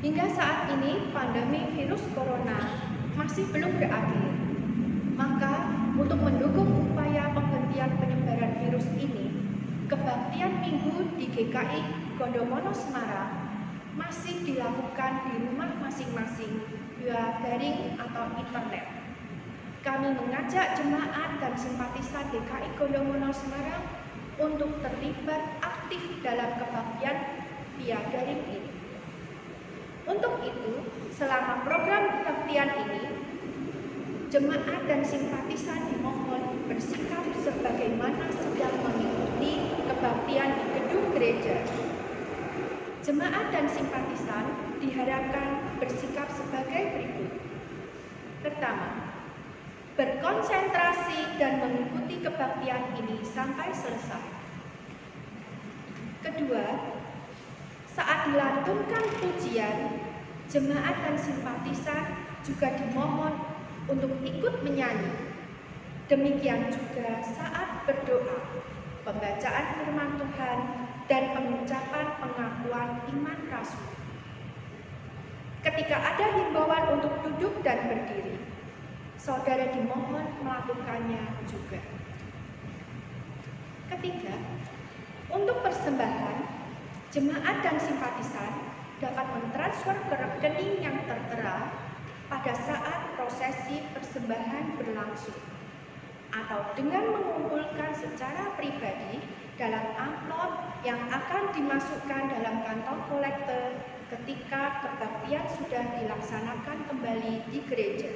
Hingga saat ini pandemi virus corona masih belum berakhir. Maka untuk mendukung upaya penghentian penyebaran virus ini, kebaktian minggu di GKI Gondomono Semarang masih dilakukan di rumah masing-masing via daring atau internet. Kami mengajak jemaat dan simpatisan GKI Gondomono Semarang untuk terlibat aktif dalam kebaktian via daring ini. Untuk itu, selama program kebaktian ini, jemaat dan simpatisan dimohon bersikap sebagaimana sedang mengikuti kebaktian di gedung gereja. Jemaat dan simpatisan diharapkan bersikap sebagai berikut. Pertama, berkonsentrasi dan mengikuti kebaktian ini sampai selesai. Kedua, saat dilantunkan pujian, jemaat dan simpatisan juga dimohon untuk ikut menyanyi. Demikian juga saat berdoa, pembacaan firman Tuhan, dan pengucapan pengakuan iman rasul. Ketika ada himbauan untuk duduk dan berdiri, saudara dimohon melakukannya juga. Ketiga, untuk persembahan, jemaat dan simpatisan dapat mentransfer ke rekening yang tertera pada saat prosesi persembahan berlangsung, atau dengan mengumpulkan secara pribadi dalam amplop yang akan dimasukkan dalam kantong kolektor ketika kebaktian sudah dilaksanakan kembali di gereja.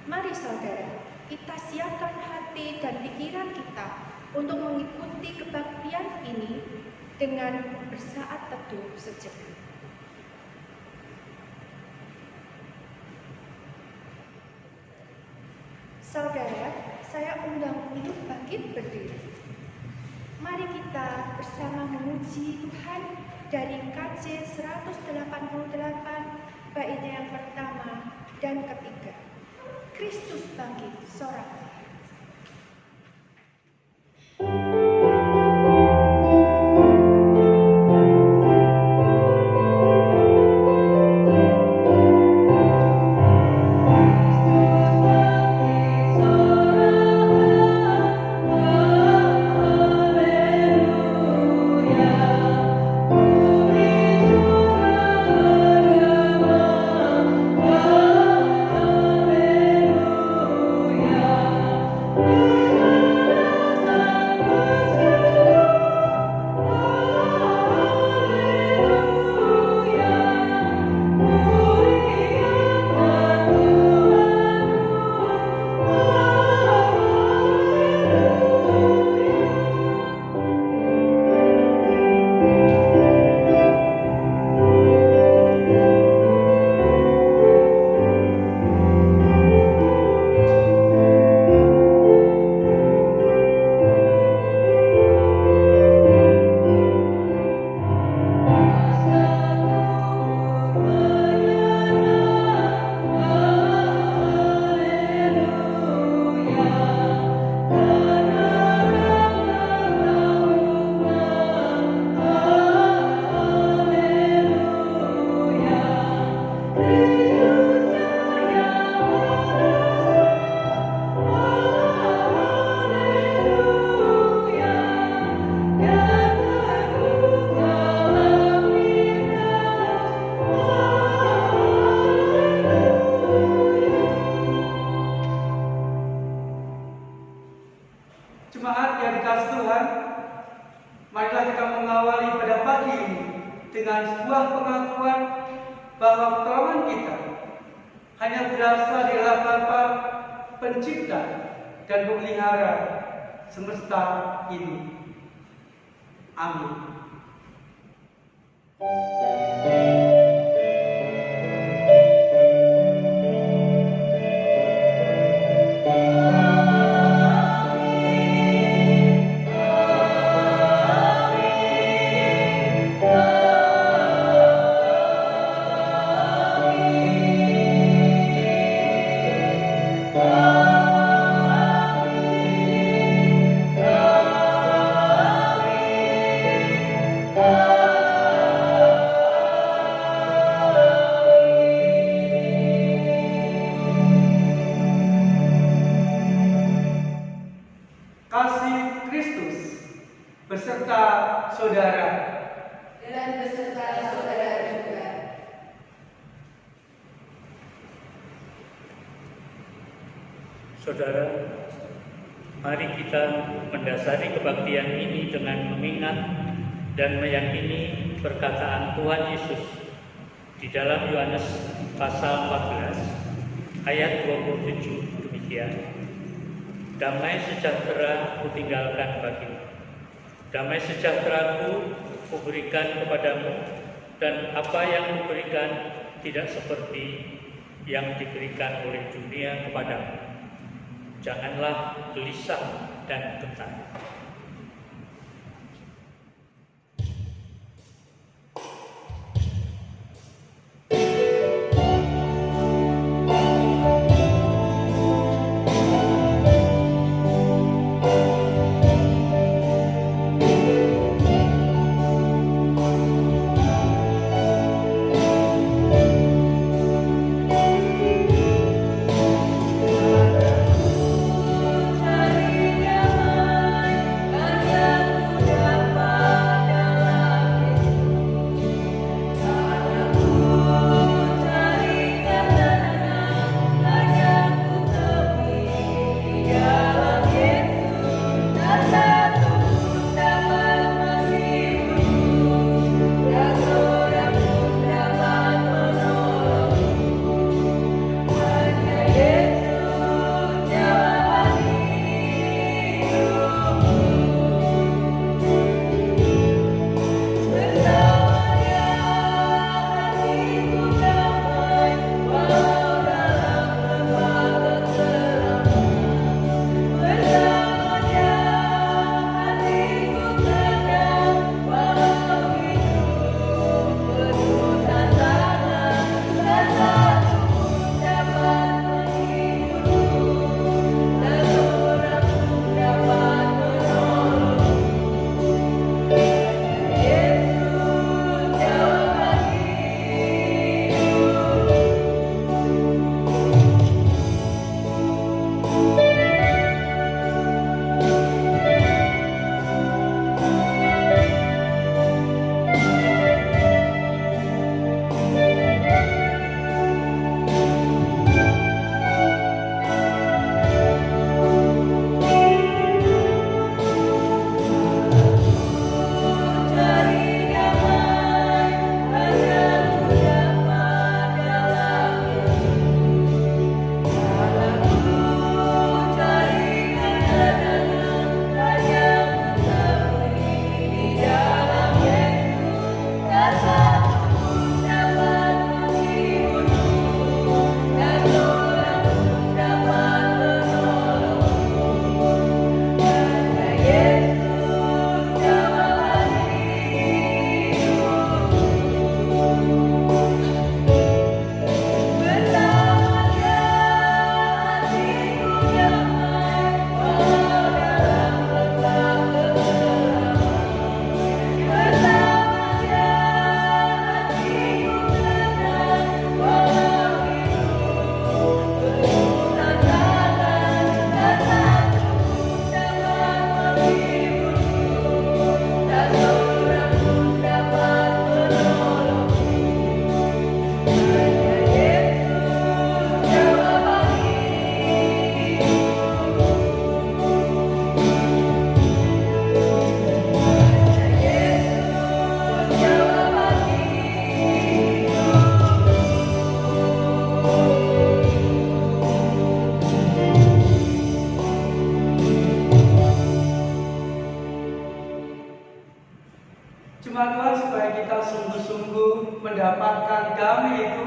Mari saudara, kita siapkan hati dan pikiran kita untuk mengikuti kebaktian ini dengan bersaat teduh sejenak. Saudara, saya undang untuk bangkit berdiri. Mari kita bersama memuji Tuhan dari KJ 188 baitnya yang pertama dan ketiga. Kristus bangkit, sorak. Jemaat yang dikasihi Tuhan, marilah kita mengawali pada pagi ini dengan sebuah pengakuan bahwa pertolongan kita hanya berasal dari Bapa Pencipta dan Pemelihara semesta ini. Amin. beserta saudara. Dan beserta saudara juga. Saudara, mari kita mendasari kebaktian ini dengan mengingat dan meyakini perkataan Tuhan Yesus di dalam Yohanes pasal 14 ayat 27 demikian. Damai sejahtera kutinggalkan bagimu, damai sejahteraku kuberikan kepadamu, dan apa yang kuberikan tidak seperti yang diberikan oleh dunia kepadamu. Janganlah gelisah dan gentar. Cuma Tuhan supaya kita sungguh-sungguh mendapatkan damai itu,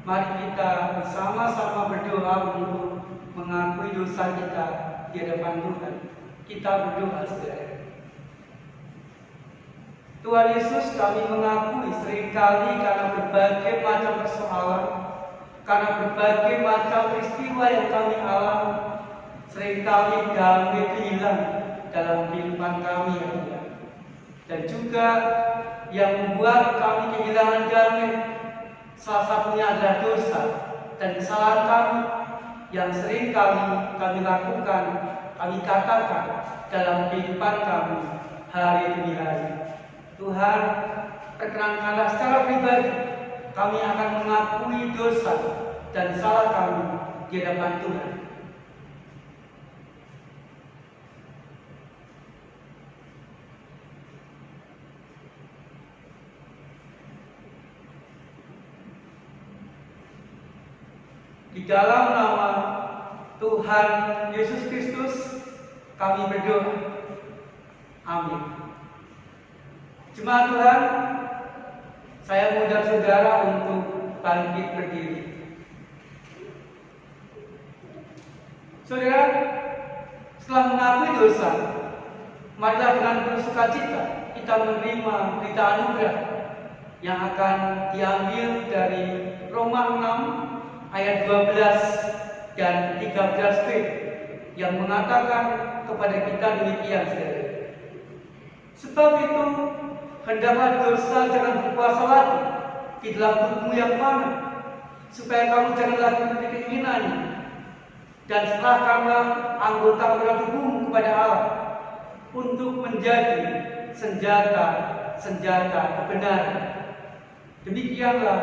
mari kita bersama-sama berdoa untuk mengakui dosa kita di hadapan Tuhan. Kita berdoa saudara. Tuhan Yesus, kami mengakui seringkali karena berbagai macam persoalan, karena berbagai macam peristiwa yang kami alami, seringkali damai hilang dalam kehidupan kami ya Tuhan. Dan juga yang membuat kami kehilangan damai, salah satunya adalah dosa dan kesalahan kami yang sering kami lakukan, kami katakan dalam kehidupan kami hari demi hari. Tuhan, perkenankanlah secara pribadi kami akan mengakui dosa dan salah kami di hadapan Tuhan. Di dalam nama Tuhan Yesus Kristus kami berdoa. Amin. Jemaat Tuhan, saya mengundang saudara untuk bangkit berdiri. Saudara, setelah mengakui dosa, marilah dengan penuh sukacita kita menerima berita anugerah yang akan diambil dari Roma 6 ayat 12 dan 13b yang mengatakan kepada kita demikian, saudara. Sebab itu, hendaklah dosa jangan berkuasa lagi di dalam tubuhmu yang fana, supaya kamu jangan lagi memiliki keinginannya, dan serahkanlah anggota tubuhmu kepada Allah untuk menjadi senjata kebenaran. Demikianlah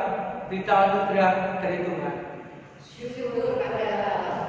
berita anugerah dari Tuhan. Syukur pada Allah.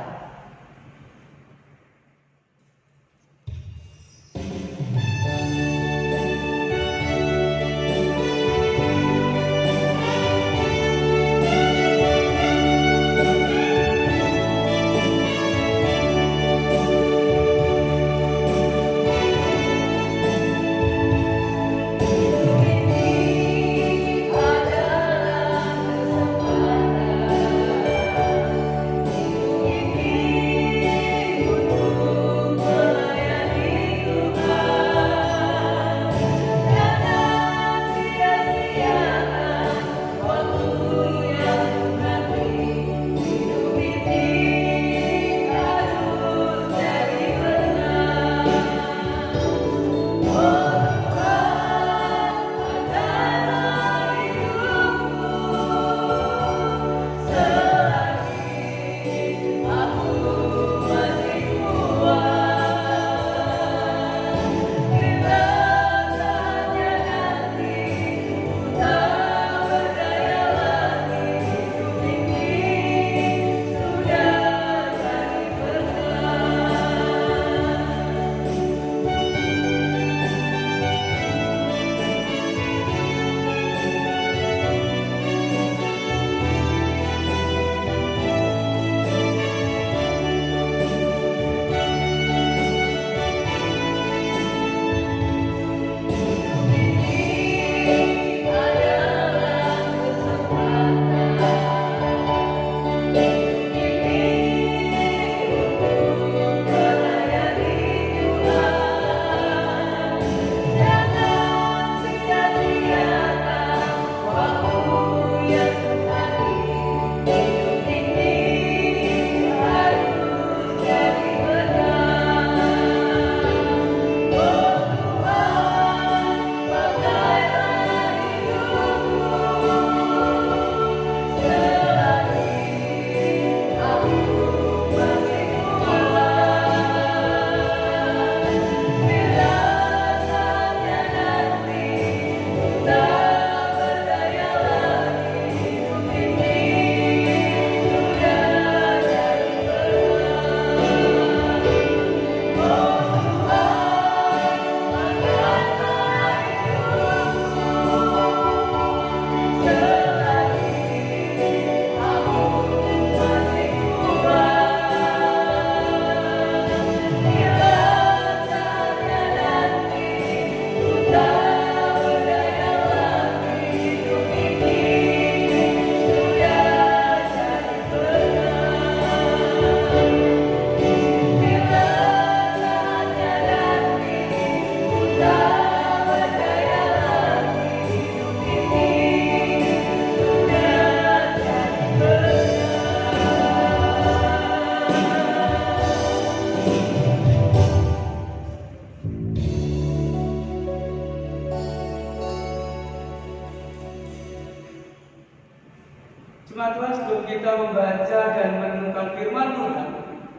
Jemaat Tuhan, sebelum kita membaca dan merenungkan firman Tuhan,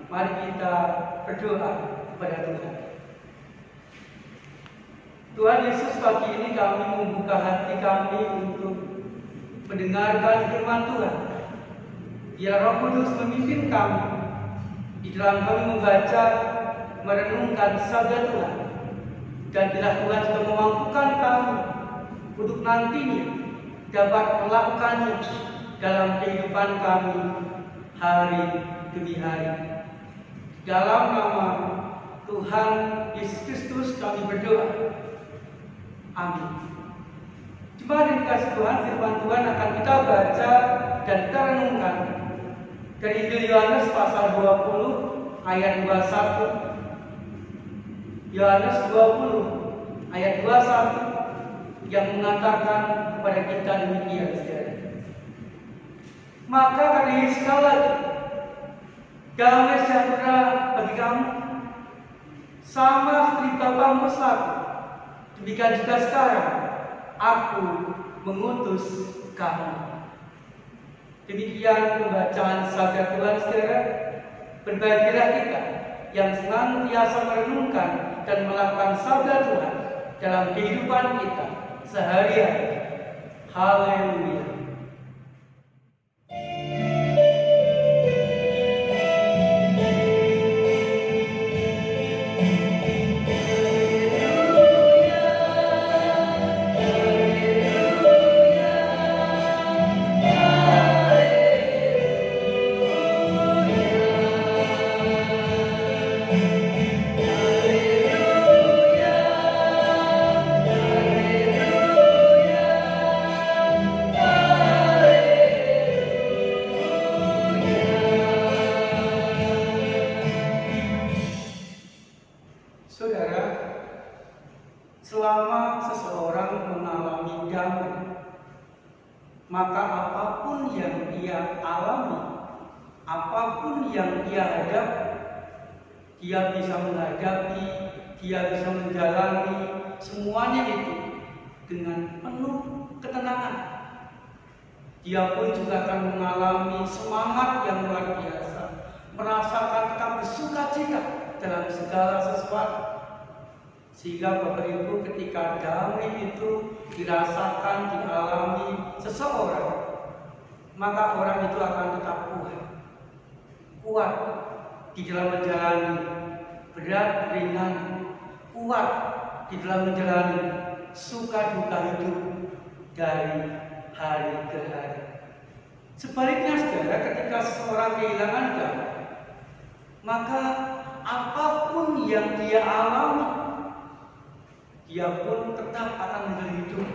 mari kita berdoa kepada Tuhan. Tuhan Yesus, pagi ini kami membuka hati kami untuk mendengarkan firman Tuhan. Biar Roh Kudus memimpin kami di dalam kami membaca, merenungkan sabda Tuhan. Dan bila Tuhan sudah memampukan kami untuk nantinya dapat melakukannya dalam kehidupan kami hari demi hari. Dalam nama Tuhan Yesus Kristus kami berdoa. Amin. Jemaat yang dikasihi Tuhan, firman Tuhan akan kita baca dan kita renungkan dari Injil Yohanes pasal 20 ayat 21. Yohanes 20 ayat 21 yang mengatakan kepada kita demikian, saudara. Maka kata Yesus sekali lagi, damai sejahtera bagi kamu, sama seperti Bapamu selaku, demikian juga sekarang aku mengutus kamu. Demikian pembacaan sabda Tuhan, saudara. Berbahagialah kita yang senantiasa merenungkan dan melakukan sabda Tuhan dalam kehidupan kita sehari-hari. Haleluya. Saudara, selama seseorang mengalami damai, maka apapun yang ia alami, apapun yang ia hadapi, dia bisa menghadapi, dia bisa menjalani semuanya itu dengan penuh ketenangan. Dia pun juga akan mengalami semangat yang luar biasa, merasakan tetap bersukacita dalam segala sesuatu. Sehingga Bapak Ibu, ketika damai itu dirasakan, dialami seseorang, maka orang itu akan tetap kuat di dalam menjalani berat ringan, kuat di dalam menjalani suka duka hidup dari hari ke hari. Sebaliknya, saudara, ketika seseorang kehilangan damai, maka apapun yang dia alami, dia pun tetap akan hidup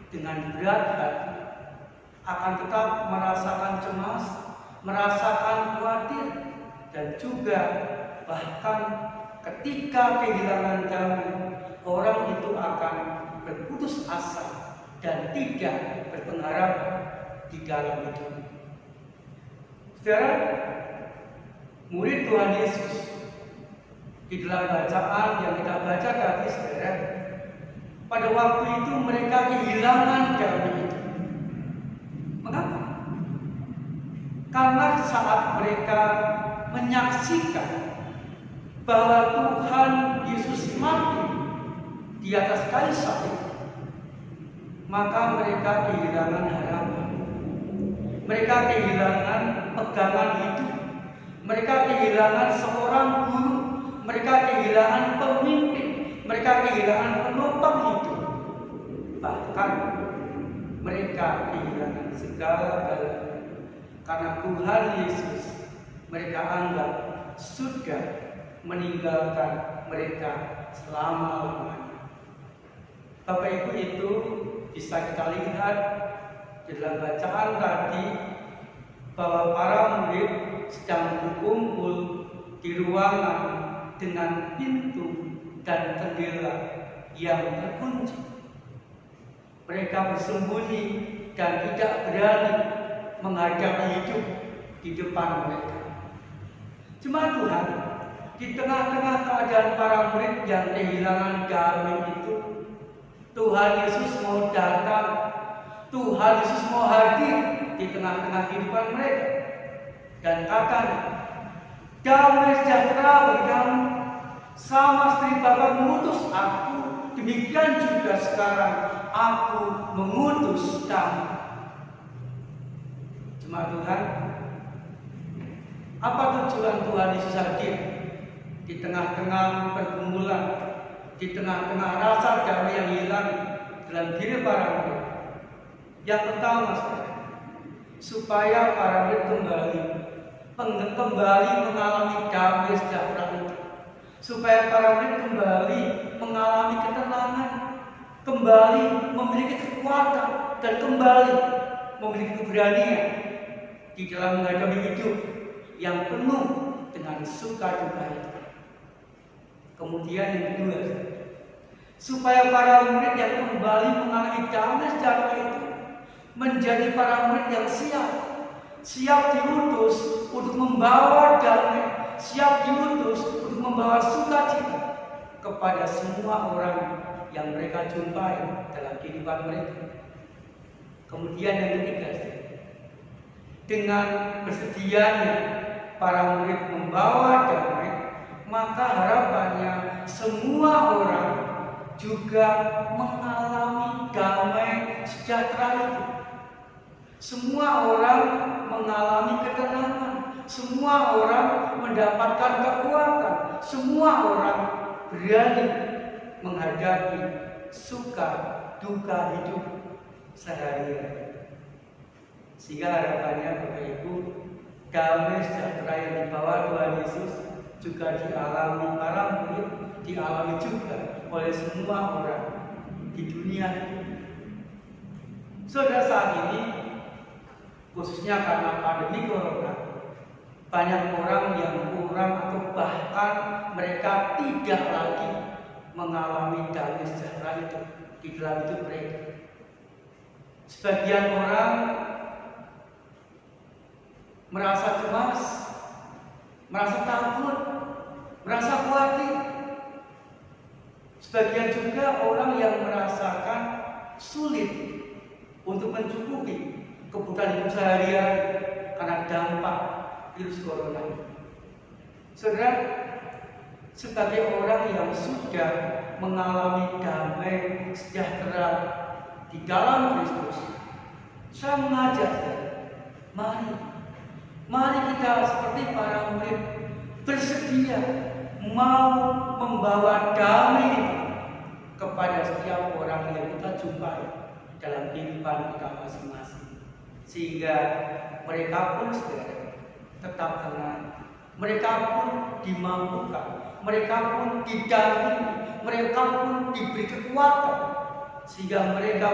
dengan berat hati, akan tetap merasakan cemas, merasakan khawatir, dan juga bahkan ketika kehilangan damai, orang itu akan berputus asa dan tidak berpengharapan di dalam hidup. Saudara, murid Tuhan Yesus di dalam bacaan yang kita baca tadi, saudara, pada waktu itu mereka kehilangan damai itu. Mengapa? Karena saat mereka menyaksikan bahwa Tuhan Yesus mati di atas kayu salib, maka mereka kehilangan harapan. Mereka kehilangan pegangan hidup. Mereka kehilangan seorang guru. Mereka kehilangan pemimpin. Mereka kehilangan penopang hidup. Bahkan mereka kehilangan segala-galanya. Karena Tuhan Yesus mereka anggap sudah meninggalkan mereka selama-lamanya. Bapak Ibu, itu bisa kita lihat di dalam bacaan tadi bahwa para murid sedang berkumpul di ruangan dengan pintu dan jendela yang terkunci. Mereka bersembunyi dan tidak berani menghadapi hidup di depan mereka. Jemaat Tuhan, di tengah-tengah keadaan para murid yang kehilangan damai itu, Tuhan Yesus mau datang, Tuhan Yesus mau hadir di tengah-tengah kehidupan mereka. Dan katanya, damai sejahtera bagi kamu, sama seperti Bapa mengutus aku, demikian juga sekarang aku mengutus kamu. Jemaat Tuhan, apa tujuan Tuhan Yesus hadir di tengah-tengah pergumulan, di tengah-tengah rasa damai yang hilang dalam diri para murid? Yang pertama, supaya para murid kembali mengalami damai sejahtera itu, supaya para murid kembali mengalami ketenangan, kembali memiliki kekuatan, dan kembali memiliki keberanian di dalam menghadapi hidup yang penuh dengan suka duka itu. Kemudian yang kedua, supaya para murid yang kembali mengalami damai sejahtera itu menjadi para murid yang siap diutus untuk membawa damai, siap diutus untuk membawa sukacita kepada semua orang yang mereka jumpai dalam kehidupan mereka. Kemudian yang ketiga, dengan bersedianya para murid membawa damai, maka harapannya semua orang juga mengalami damai sejahtera itu. Semua orang mengalami ketenangan, semua orang mendapatkan kekuatan, semua orang berani menghadapi suka duka hidup sehari-hari. Sehingga harapannya Bapak Ibu, damai sejahtera yang dibawa Tuhan Yesus juga dialami para murid, dialami juga oleh semua orang di dunia. Saudara, saat ini khususnya karena pandemi corona, banyak orang yang kurang atau bahkan mereka tidak lagi mengalami damai sejahtera itu di dalam hidup mereka. Sebagian orang merasa cemas, merasa takut, merasa khawatir. Sebagian juga orang yang merasakan sulit untuk mencukupi kebutuhan hidup sehari-hari karena dampak virus corona. Saudara, sebagai orang yang sudah mengalami damai sejahtera di dalam Kristus, saya mengajak, mari kita seperti para murid bersedia mau membawa damai itu kepada setiap orang yang kita jumpai dalam kehidupan kita masing-masing, sehingga mereka pun tetap tenang, mereka pun dimampukan, mereka pun didampingi, mereka pun diberi kekuatan, sehingga mereka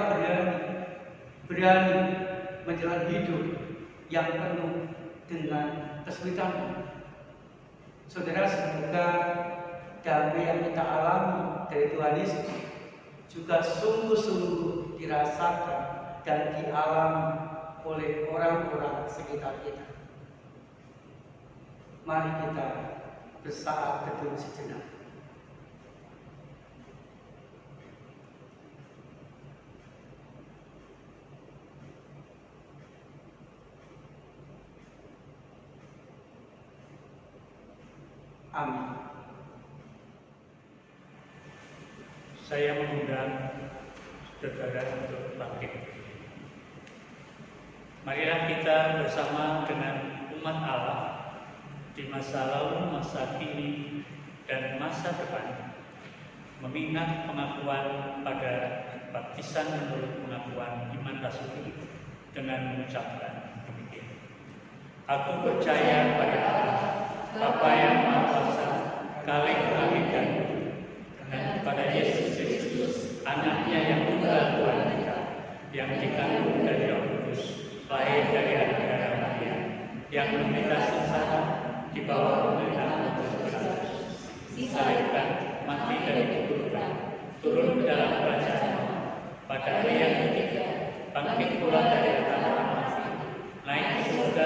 berani menjalani hidup yang penuh dengan kesulitan. Saudara, semoga damai yang kita alami dari Tuhan Yesus juga sungguh-sungguh dirasakan dan dialami oleh orang-orang sekitar kita. Mari kita bersaat teduh sejenak. Amin. Saya mengundang saudara untuk bangkit. Marilah kita bersama dengan umat Allah di masa lalu, masa kini, dan masa depan mengingat pengakuan pada baptisan menurut pengakuan iman rasuli dengan mengucapkan demikian: Aku percaya pada Allah, Bapa yang Maha Kuasa, Kalik langit dan bumi, dan kepada Yesus Kristus, Anaknya yang tunggal Tuhan kita, yang dikandung dari Roh Kudus, lahir dari anak darah Maria, yang menderita sengsara di bawah pemerintahan Pilatus, disalibkan, mati dan dikuburkan, turun ke dalam kerajaan Allah, pada hari yang ketiga bangkit pula dari antara orang mati, naik ke surga,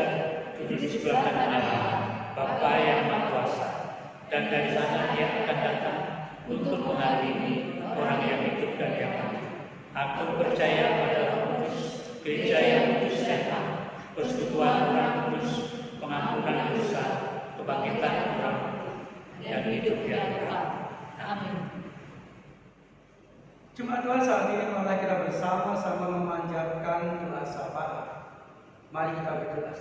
duduk di sebelah kanan Allah, Bapa yang Maha Kuasa, dan dari sana Dia akan datang untuk mengadili orang yang hidup dan yang mati. Aku percaya pada Roh Kudus, Gereja yang kudus sehat, persekutuan orang kudus, pengampunan dosa, kebangkitan orang mati, dan hidup yang kekal. Amin. Jemaat Tuhan, saat ini malah kita bersama-sama memanjatkan doa syafaat. Mari kita berdoa.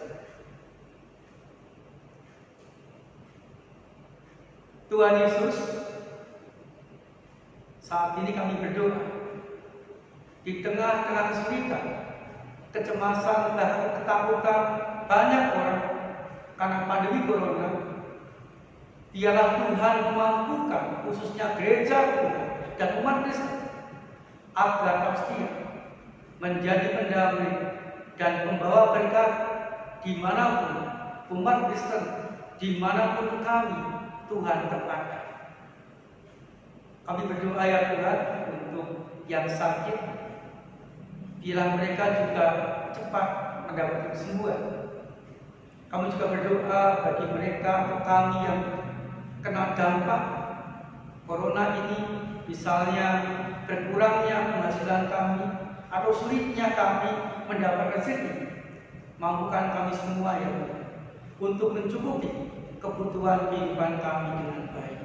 Tuhan Yesus, saat ini kami berdoa di tengah-tengah kesulitan, kecemasan, dan ketakutan banyak orang karena pandemi corona. Biarlah Tuhan memampukan khususnya gereja Tuhan dan umat Kristen agar tetap setia menjadi pendamai dan pembawa berkat dimanapun umat Kristen, dimanapun kami Tuhan tempatkan. Kami berdoa ya Tuhan untuk yang sakit, biarlah mereka juga cepat mendapatkan kesembuhan. Kami juga berdoa bagi mereka, kami yang kena dampak corona ini, misalnya berkurangnya penghasilan kami atau sulitnya kami mendapat rezeki. Mampukan kami semua ya Tuhan untuk mencukupi kebutuhan kehidupan kami dengan baik.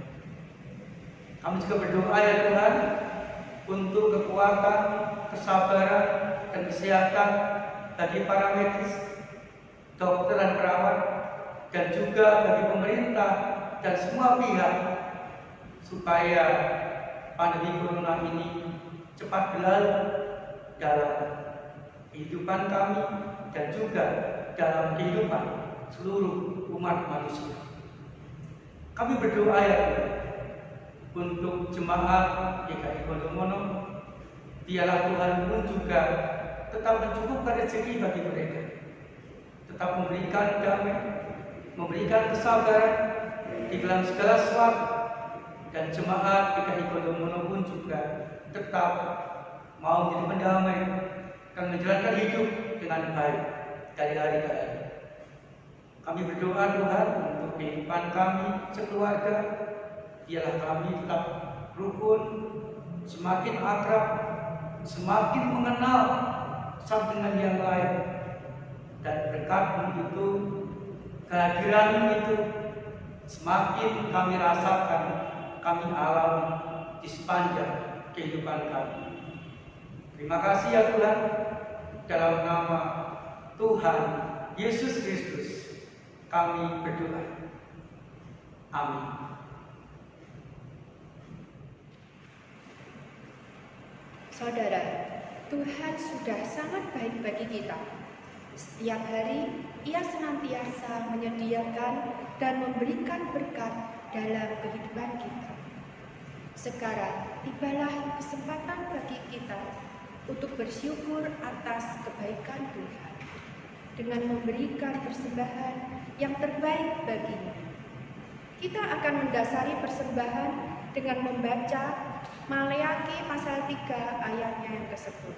Kami juga berdoa ya Tuhan untuk kekuatan, kesabaran, dan kesehatan bagi para medis, dokter dan perawat, dan juga bagi pemerintah dan semua pihak, supaya pandemi corona ini cepat berlalu dalam kehidupan kami dan juga dalam kehidupan seluruh umat manusia. Kami berdoa ya Tuhan untuk jemaat GKI Gondomono, biarlah Tuhan pun juga tetap mencukupkan rezeki bagi mereka, tetap memberikan damai, memberikan kesabaran di dalam segala sesuatu, dan jemaat GKI Gondomono pun juga tetap mau menjadi pendamai dan menjalankan hidup dengan baik dari hari ke hari. Kami berdoa Tuhan untuk kehidupan kami sekeluarga, biarlah kami tetap rukun, semakin akrab, semakin mengenal satu dengan yang lain, dan berkat-Mu itu, kehadiran-Mu itu semakin kami rasakan, kami alami di sepanjang kehidupan kami. Terima kasih ya Tuhan, dalam nama Tuhan Yesus Kristus kami berdoa. Amin. Saudara, Tuhan sudah sangat baik bagi kita. Setiap hari Ia senantiasa menyediakan dan memberikan berkat dalam kehidupan kita. Sekarang tibalah kesempatan bagi kita untuk bersyukur atas kebaikan Tuhan dengan memberikan persembahan yang terbaik baginya. Kita akan mendasari persembahan dengan membaca Maleakhi pasal 3 ayatnya yang ke-10.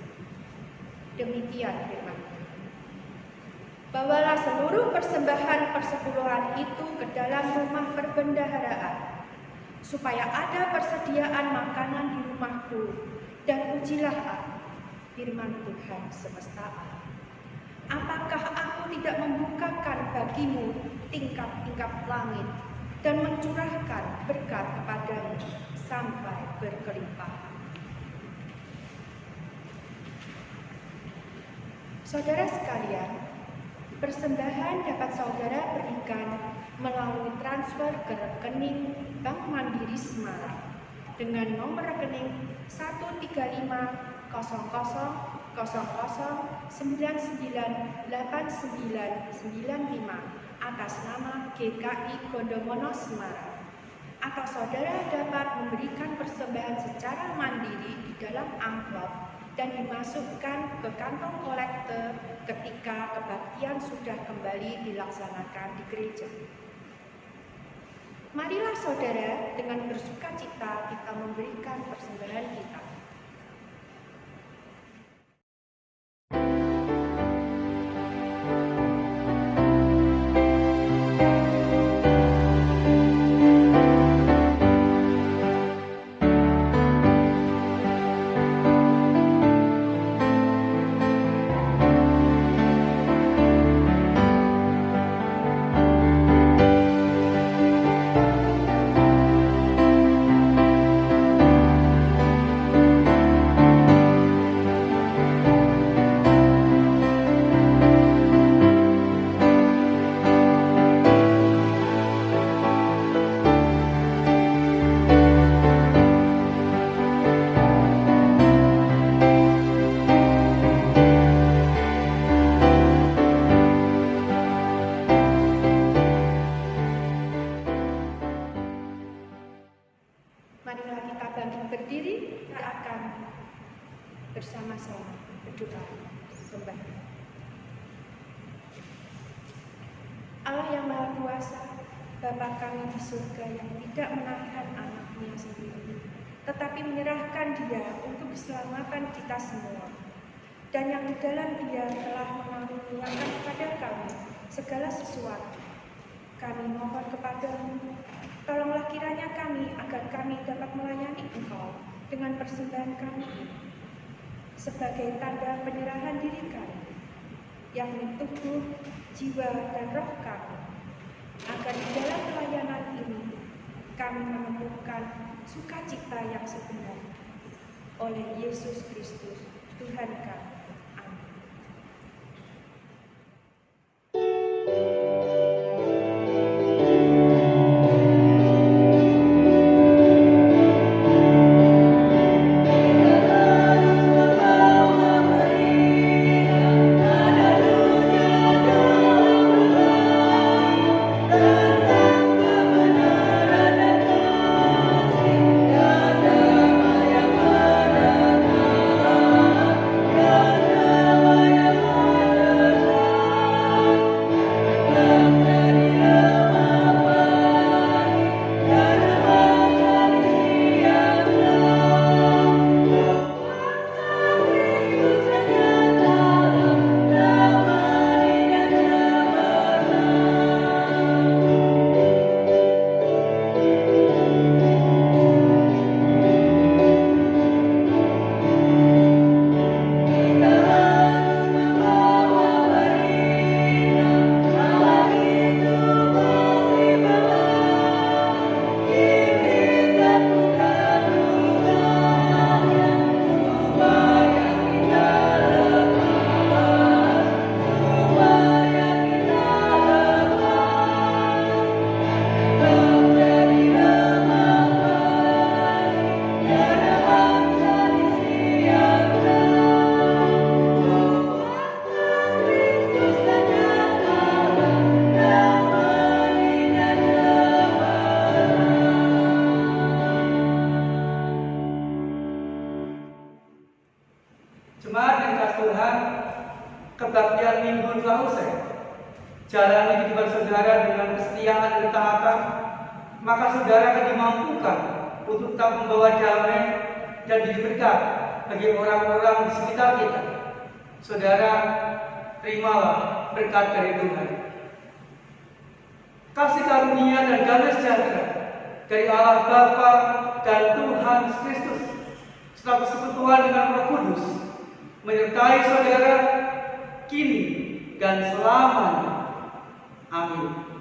Demikian firman. Bawalah seluruh persembahan persepuluhan itu ke dalam rumah perbendaharaan, supaya ada persediaan makanan di rumahku, dan ujilah aku, firman Tuhan semesta alam. Apakah aku tidak membukakan bagimu tingkap-tingkap langit dan mencurahkan berkat kepadamu sampai berkelimpahan? Saudara sekalian, persembahan dapat saudara berikan melalui transfer ke rekening Bank Mandiri Semarang dengan nomor rekening 1350000998995 atas nama GKI Gondomono Semarang. Atau saudara dapat memberikan persembahan secara mandiri di dalam amplop dan dimasukkan ke kantong kolekte ketika kebaktian sudah kembali dilaksanakan di gereja. Marilah saudara dengan bersukacita kita memberikan persembahan kita. bersama-sama berdoa kembali. Allah yang Maha Kuasa, Bapa kami di surga yang tidak menahan anaknya sendiri, tetapi menyerahkan dia untuk keselamatan kita semua, dan yang di dalam dia telah mengaruniakan kepada kami segala sesuatu. Kami mohon kepadamu, tolonglah kiranya kami agar kami dapat melayani Engkau dengan persembahan kami sebagai tanda penyerahan diri kami, yakni tubuh, jiwa, dan roh kami, agar di dalam pelayanan ini kami menemukan sukacita yang sebenar oleh Yesus Kristus Tuhan kami. Amin. Jemaat yang kasih Tuhan, kebaktian minggu telah usai. Jalani kehidupan saudara dengan kesetiaan dan ketaatan, maka saudara akan dimampukan untuk tetap membawa damai dan diri berkat bagi orang-orang di sekitar kita. Saudara, terimalah berkat dari Tuhan. Kasih karunia dan damai sejahtera dari Allah Bapa dan Tuhan Yesus Kristus, serta persekutuan dengan Roh Kudus, menyertai saudara kini dan selamanya. Amin.